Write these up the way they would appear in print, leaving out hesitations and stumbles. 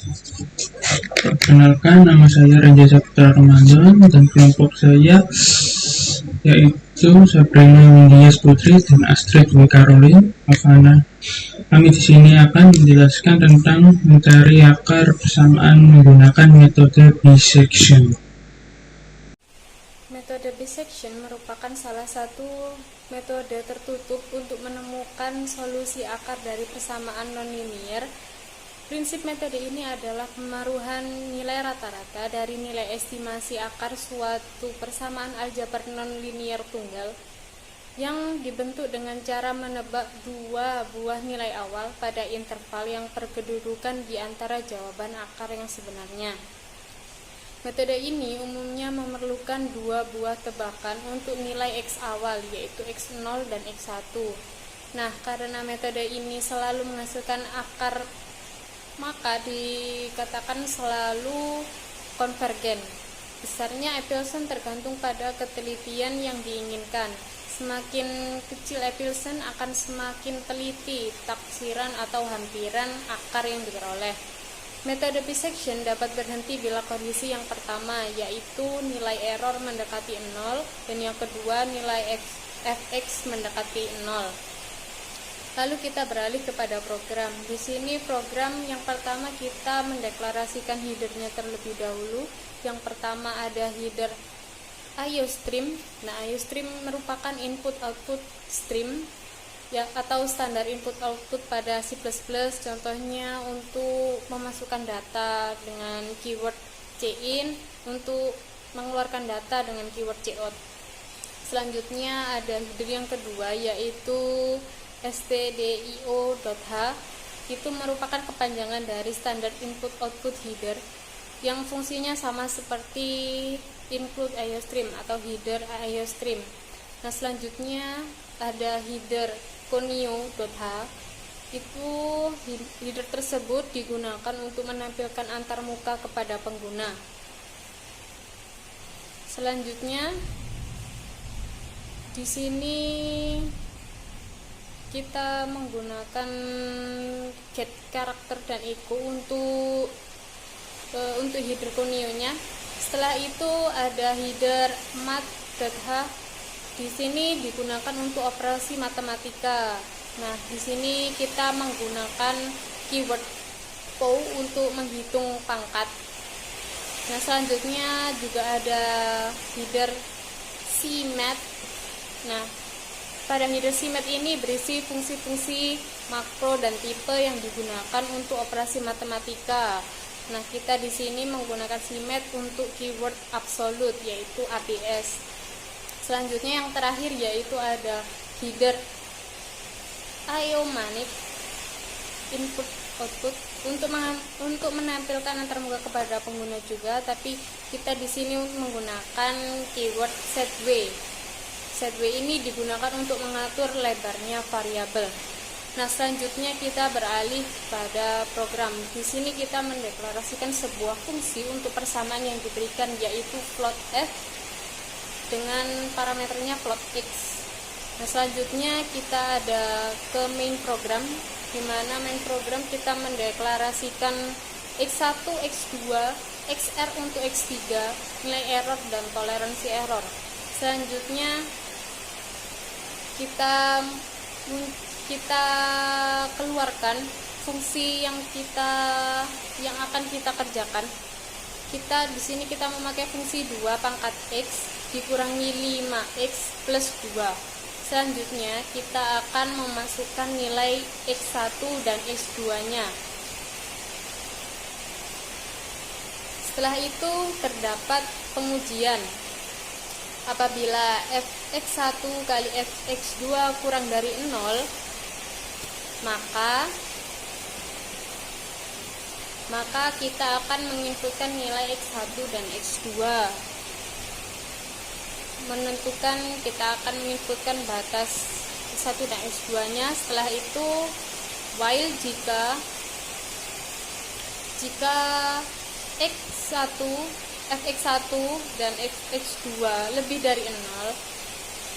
Perkenalkan, nama saya Raja Saputra Ramadan dan kelompok saya yaitu Sabrina Windias Putri dan Astrid W. Caroline Avana. Kami di sini akan menjelaskan tentang mencari akar persamaan menggunakan metode bisection. Metode bisection merupakan salah satu metode tertutup untuk menemukan solusi akar dari persamaan nonlinier. Prinsip metode ini adalah pemaruhan nilai rata-rata dari nilai estimasi akar suatu persamaan aljabar nonlinier tunggal yang dibentuk dengan cara menebak dua buah nilai awal pada interval yang berkedudukan di antara jawaban akar yang sebenarnya. Metode ini umumnya memerlukan dua buah tebakan untuk nilai X awal, yaitu X0 dan X1. Nah, karena metode ini selalu menghasilkan akar, maka dikatakan selalu konvergen. Besarnya epsilon tergantung pada ketelitian yang diinginkan. Semakin kecil epsilon akan semakin teliti taksiran atau hampiran akar yang diperoleh. Metode bisection dapat berhenti bila kondisi yang pertama, yaitu nilai error mendekati 0, dan yang kedua nilai fx mendekati 0. Lalu kita beralih kepada program. Di sini program yang pertama kita mendeklarasikan headernya terlebih dahulu. Yang pertama ada header IOStream. Nah, IOStream merupakan input-output stream ya, atau standar input-output pada C++. Contohnya untuk memasukkan data dengan keyword cin, untuk mengeluarkan data dengan keyword cout. Selanjutnya ada header yang kedua, yaitu stdio.h. Itu merupakan kepanjangan dari standar input-output header yang fungsinya sama seperti include IOStream atau header IOStream. Nah, selanjutnya ada header conio.h. Itu header tersebut digunakan untuk menampilkan antarmuka kepada pengguna. Selanjutnya di sini kita menggunakan get karakter dan echo untuk header conio-nya. Setelah itu ada header mat.h. Di sini digunakan untuk operasi matematika. Nah, di sini kita menggunakan keyword pow untuk menghitung pangkat. Nah, selanjutnya juga ada header cmat. Nah, pada header cmat ini berisi fungsi-fungsi makro dan tipe yang digunakan untuk operasi matematika. Nah, kita di sini menggunakan cmat untuk keyword absolute, yaitu ABS. Selanjutnya yang terakhir yaitu ada header iomanip input output untuk menampilkan antarmuka kepada pengguna juga, tapi kita di sini menggunakan keyword setway. Setway ini digunakan untuk mengatur lebarnya variabel. Nah, selanjutnya kita beralih pada program. Di sini kita mendeklarasikan sebuah fungsi untuk persamaan yang diberikan, yaitu float f dengan parameternya float x. Nah, selanjutnya kita ada ke main program, di mana main program kita mendeklarasikan x1, x2, xr untuk x3, nilai error dan toleransi error. Selanjutnya kita keluarkan fungsi yang akan kita kerjakan. Kita di sini kita memakai fungsi 2 pangkat x dikurangi 5x plus 2. Selanjutnya kita akan memasukkan nilai x1 dan x2-nya. Setelah itu terdapat pengujian. Apabila fx1 kali fx2 kurang dari 0, maka kita akan menginputkan nilai x1 dan x2. Kita akan menginputkan batas x1 dan x2-nya. Setelah itu while jika fx1 dan fx2 lebih dari 0,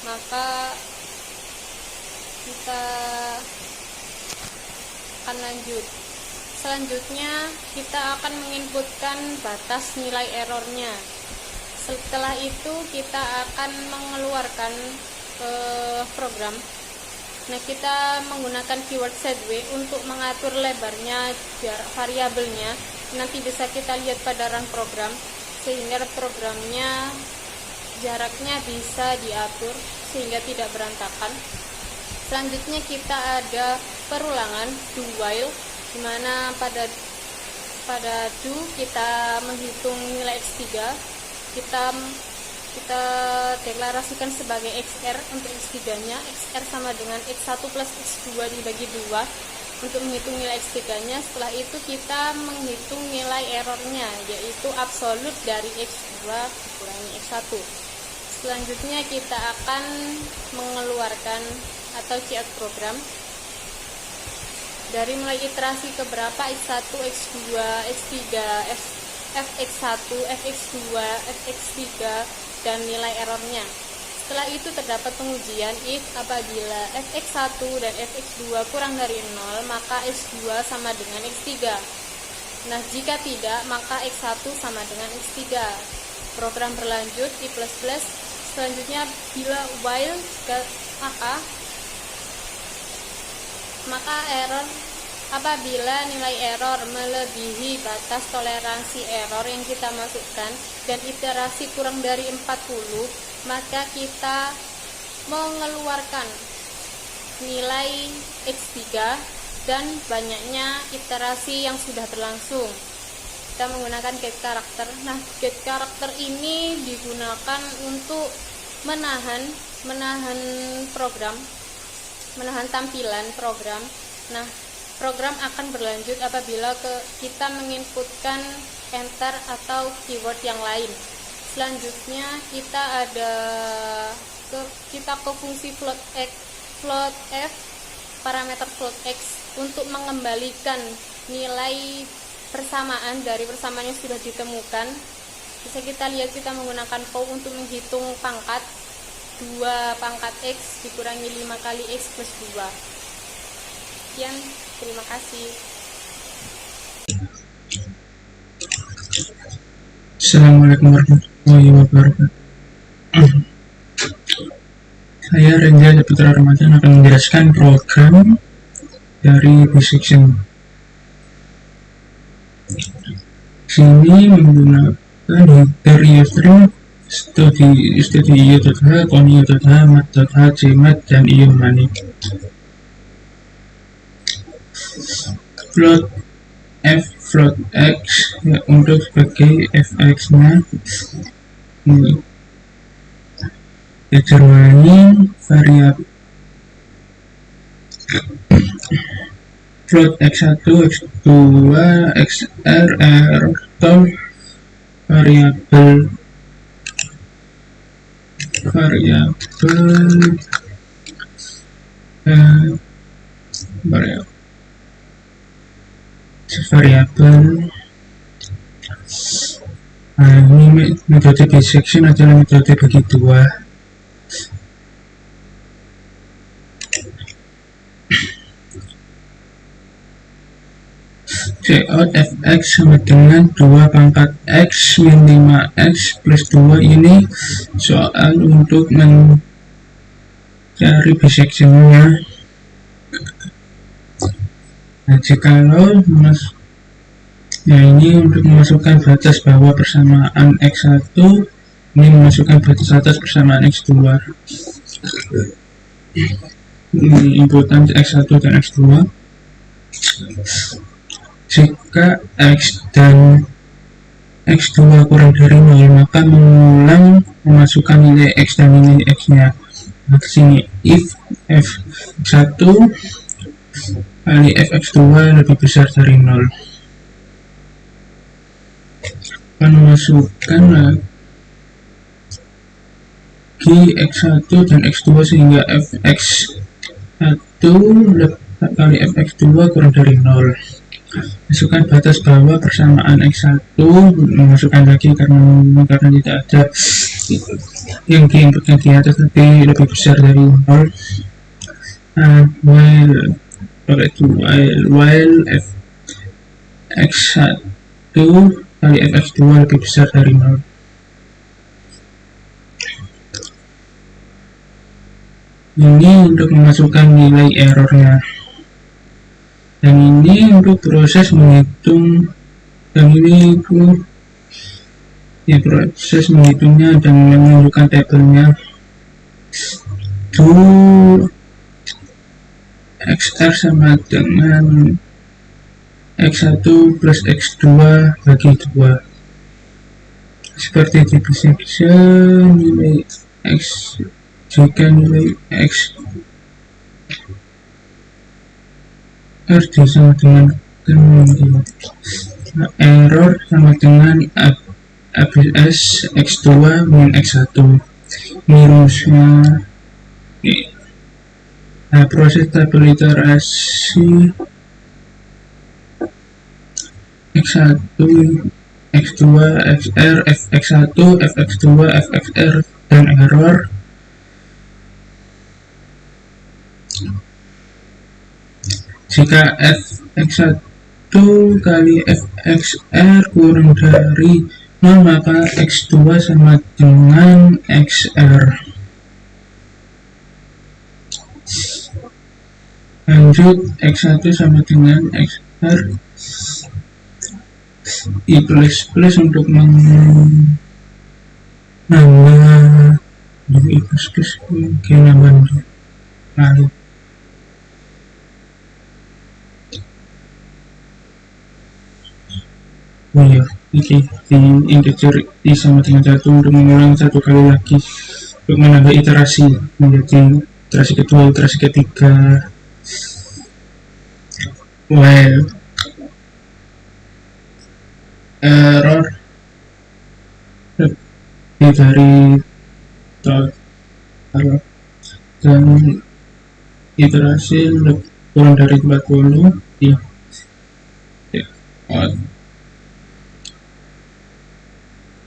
maka kita akan lanjut. Selanjutnya kita akan menginputkan batas nilai errornya. Setelah itu kita akan mengeluarkan program. Nah, kita menggunakan keyword setWay untuk mengatur lebarnya jarak variabelnya. Nanti bisa kita lihat pada run program, sehingga programnya jaraknya bisa diatur sehingga tidak berantakan. Selanjutnya kita ada perulangan do while, dimana pada do kita menghitung nilai x3, kita deklarasikan sebagai xr untuk x3 nya, xr sama dengan x1 plus x2 dibagi 2 untuk menghitung nilai x3 nya. Setelah itu kita menghitung nilai errornya, yaitu absolut dari x2 dikurangi x1. Selanjutnya kita akan mengeluarkan atau cout program. Dari mulai iterasi keberapa x1, x2, x3, fx1, fx2, fx3 dan nilai errornya. Setelah itu terdapat pengujian if apabila fx1 dan fx2 kurang dari 0, maka x2 sama dengan x3. Nah, jika tidak, maka x1 sama dengan x3. Program berlanjut i++. Selanjutnya bila while maka error apabila nilai error melebihi batas toleransi error yang kita masukkan dan iterasi kurang dari 40, maka kita mengeluarkan nilai x3 dan banyaknya iterasi yang sudah berlangsung. Kita menggunakan getCharacter. Nah, getCharacter ini digunakan untuk menahan program, menahan tampilan program. Nah, program akan berlanjut apabila kita menginputkan enter atau keyword yang lain. Selanjutnya kita ke fungsi float f, parameter float x untuk mengembalikan nilai persamaan dari persamaan yang sudah ditemukan. Bisa kita lihat kita menggunakan pow untuk menghitung pangkat 2 pangkat x dikurangi 5 kali x plus 2. Sekian, terima kasih. Assalamualaikum warahmatullahi wabarakatuh. Saya Renja Saputra Ramadan akan menjelaskan program dari Bisection. Sini menggunakan header iostream studio.h, konio.h, mat.h, cmat, dan iomani. Float f, float x ya, untuk sebagai fx nya ini Jermani variabel float x1, x2, xr, atau variabel ini metode bisection adalah metode bagi dua. Cout fx sama dengan 2 pangkat x min 5x plus 2. Ini soal untuk mencari bisectionnya. Nah, jikalau ini untuk memasukkan batas bawah persamaan x1, ini memasukkan batas atas persamaan x2. Ini inputan x1 dan x2. Jika x dan x2 kurang dari 0, maka mengulang memasukkan nilai x dan nilai x nya. Nah, sini if f1 kali fx2 lebih besar dari 0, akan memasukkan lagi x1 dan x2 sehingga fx1 kali fx2 kurang dari 0. Masukkan batas bawah persamaan x1, memasukkan lagi karena tidak ada yang diinputkan di atas tapi lebih besar dari 0. While f X1 kali fx2 lebih besar dari 0. Ini untuk memasukkan nilai errornya, dan ini untuk proses menghitung, dan ini itu ya proses menghitungnya dan menunjukkan tabelnya. Do XR sama dengan X1 plus X2 bagi 2. Seperti bisa nilai X jika nilai X R sama dengan error sama dengan ABS X2 min X1. Ini rumusnya. Nah, proses tabel iterasi X1, X2, XR, Fx1, Fx2, Fxr, dan error. Jika Fx1 kali Fxr kurang dari 0, maka X2 sama dengan XR. Lanjut, X1 sama dengan XR. I plus untuk menambah I plus nambah lalu. Oh iya, ini di integer I sama dengan 1 untuk mengulang 1 kali lagi untuk menambah iterasi menjadi iterasi kedua, iterasi ketiga. While error lebih dari total dan iterasi kurang dari 40 ya.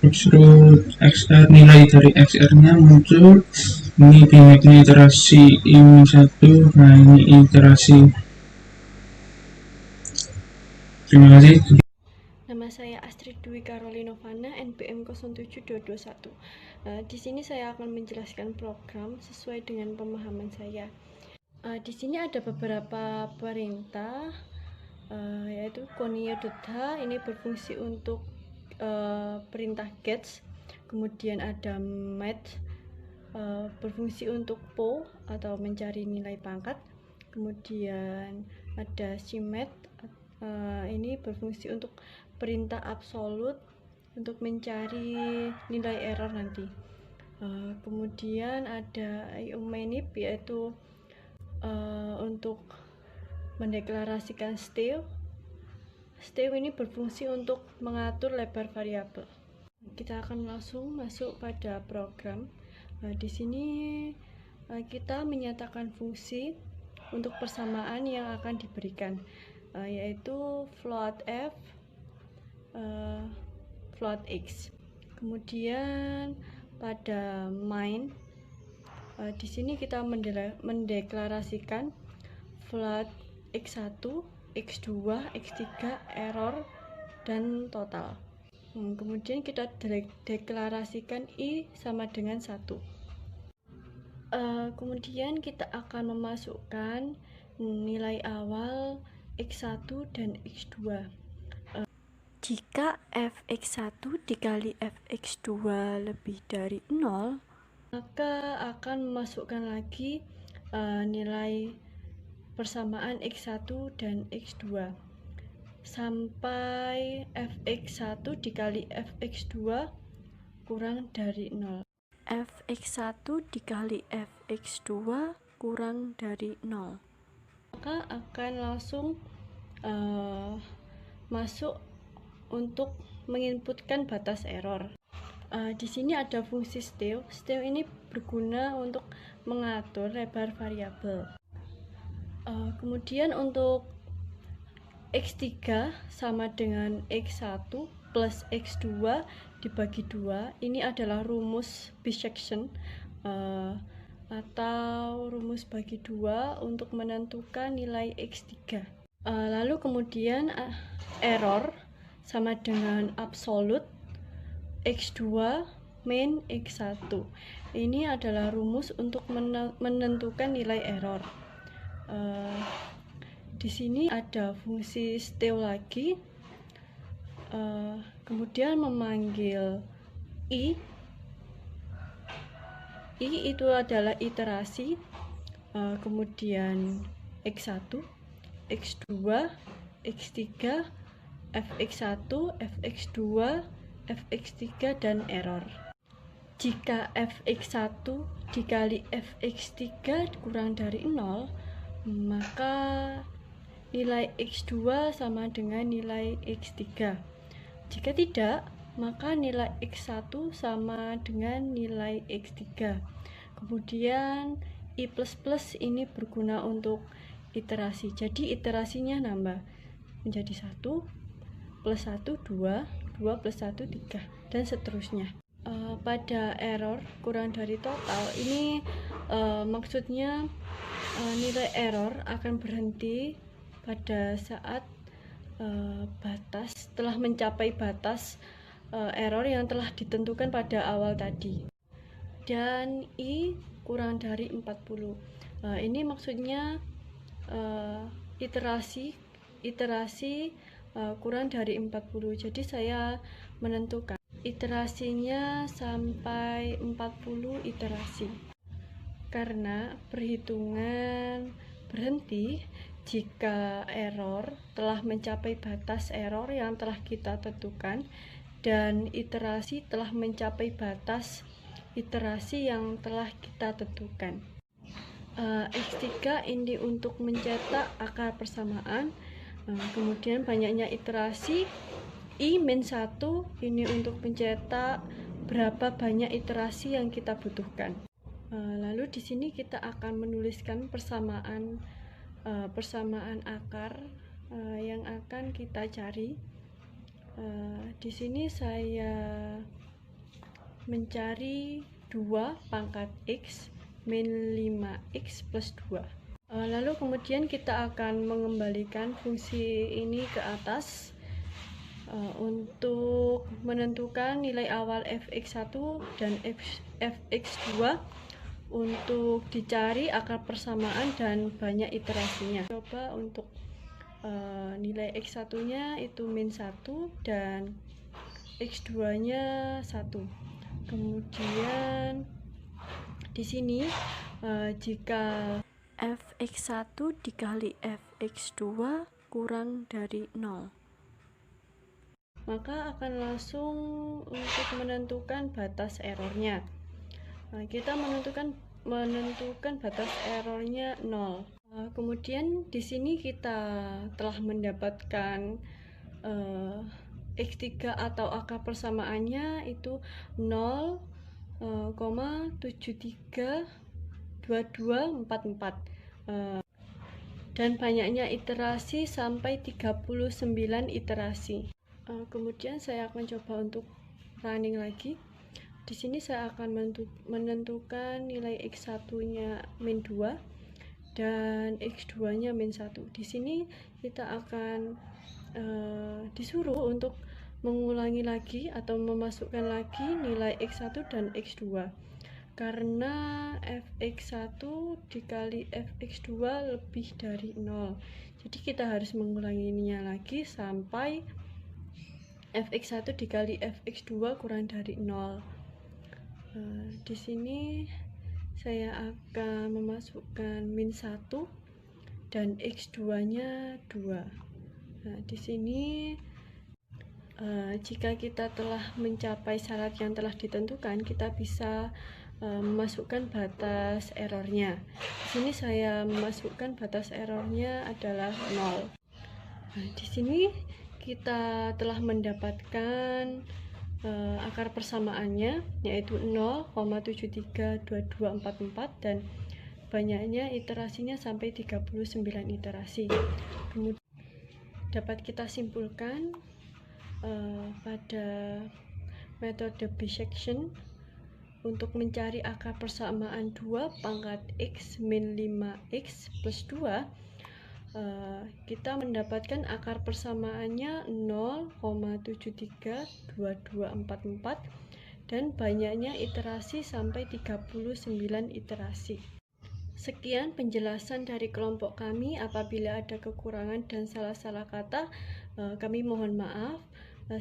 XR, nilai dari XR nya muncul. Ini banyaknya iterasi ini 1. Nah, ini iterasi. Terima kasih. Nama saya Astrid Dwi Karolinovana, NPM 07221. Di sini saya akan menjelaskan program sesuai dengan pemahaman saya. Di sini ada beberapa perintah, yaitu konio.h, ini berfungsi untuk perintah gets. Kemudian ada math, berfungsi untuk po atau mencari nilai pangkat. Kemudian ada simet, ini berfungsi untuk perintah absolut untuk mencari nilai error nanti. Kemudian ada iomanip, yaitu untuk mendeklarasikan stave. Stave ini berfungsi untuk mengatur lebar variabel. Kita akan langsung masuk pada program. Di sini kita menyatakan fungsi untuk persamaan yang akan diberikan, yaitu float f, float x. Kemudian pada main, di sini kita mendeklarasikan float x1, x2, x3, error, dan total. Kemudian kita deklarasikan i sama dengan 1. Kemudian kita akan memasukkan nilai awal x1 dan x2. Jika fx1 dikali fx2 lebih dari 0, maka akan memasukkan lagi nilai persamaan x1 dan x2 sampai fx1 dikali fx2 kurang dari 0. Fx1 dikali fx2 kurang dari 0. Maka akan langsung masuk untuk menginputkan batas error. Di sini ada fungsi stave. Stave ini berguna untuk mengatur lebar variabel. Kemudian untuk x3 sama dengan x1 plus x2 dibagi 2. Ini adalah rumus bisection atau rumus bagi 2 untuk menentukan nilai x3. Lalu kemudian error sama dengan absolute X2 min X1. Ini adalah rumus untuk menentukan nilai error. Di sini ada fungsi steo lagi, kemudian memanggil i itu adalah iterasi, kemudian X1, X2, X3, fx1, fx2, fx3, dan error. Jika fx1 dikali fx3 kurang dari 0, maka nilai x2 sama dengan nilai x3. Jika tidak, maka nilai x1 sama dengan nilai x3. Kemudian i++ ini berguna untuk iterasi, jadi iterasinya nambah menjadi 1 plus 1 2, 2 plus 1 3, dan seterusnya. Pada error kurang dari total ini maksudnya nilai error akan berhenti pada saat telah mencapai batas error yang telah ditentukan pada awal tadi, dan i kurang dari 40. Ini maksudnya iterasi kurang dari 40. Jadi saya menentukan iterasinya sampai 40 iterasi, karena perhitungan berhenti jika error telah mencapai batas error yang telah kita tentukan dan iterasi telah mencapai batas iterasi yang telah kita tentukan. X3 ini untuk mencetak akar persamaan, kemudian banyaknya iterasi. I-1 ini untuk mencetak berapa banyak iterasi yang kita butuhkan. Lalu di sini kita akan menuliskan persamaan akar yang akan kita cari. Di sini saya mencari 2 pangkat X min 5X plus 2. Lalu kemudian kita akan mengembalikan fungsi ini ke atas untuk menentukan nilai awal fx1 dan fx2 untuk dicari akar persamaan dan banyak iterasinya. Coba untuk nilai x1 nya itu min 1 dan x2 nya 1. Kemudian di sini jika fx1 dikali fx2 kurang dari 0, maka akan langsung untuk menentukan batas errornya. Kita menentukan batas errornya 0. Kemudian di sini kita telah mendapatkan x3 atau akar persamaannya itu 0,732244, dan banyaknya iterasi sampai 39 iterasi. Kemudian saya akan coba untuk running lagi. Di sini saya akan menentukan nilai x1-nya min 2 dan x2-nya min 1. Di sini kita akan disuruh untuk mengulangi lagi atau memasukkan lagi nilai x1 dan x2, karena fx1 dikali fx2 lebih dari 0. Jadi kita harus mengulanginya lagi sampai fx1 dikali fx2 kurang dari 0. Di sini saya akan memasukkan min 1 dan x2-nya 2. Di sini jika kita telah mencapai syarat yang telah ditentukan, kita bisa memasukkan batas errornya. Di sini saya memasukkan batas errornya adalah 0. Di sini kita telah mendapatkan akar persamaannya, yaitu 0,732244, dan banyaknya iterasinya sampai 39 iterasi. Kemudian dapat kita simpulkan pada metode bisection untuk mencari akar persamaan 2 pangkat X min 5X plus 2, kita mendapatkan akar persamaannya 0,732244 dan banyaknya iterasi sampai 39 iterasi. Sekian penjelasan dari kelompok kami. Apabila ada kekurangan dan salah-salah kata, kami mohon maaf.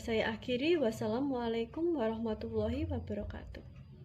Saya akhiri. Wassalamualaikum warahmatullahi wabarakatuh.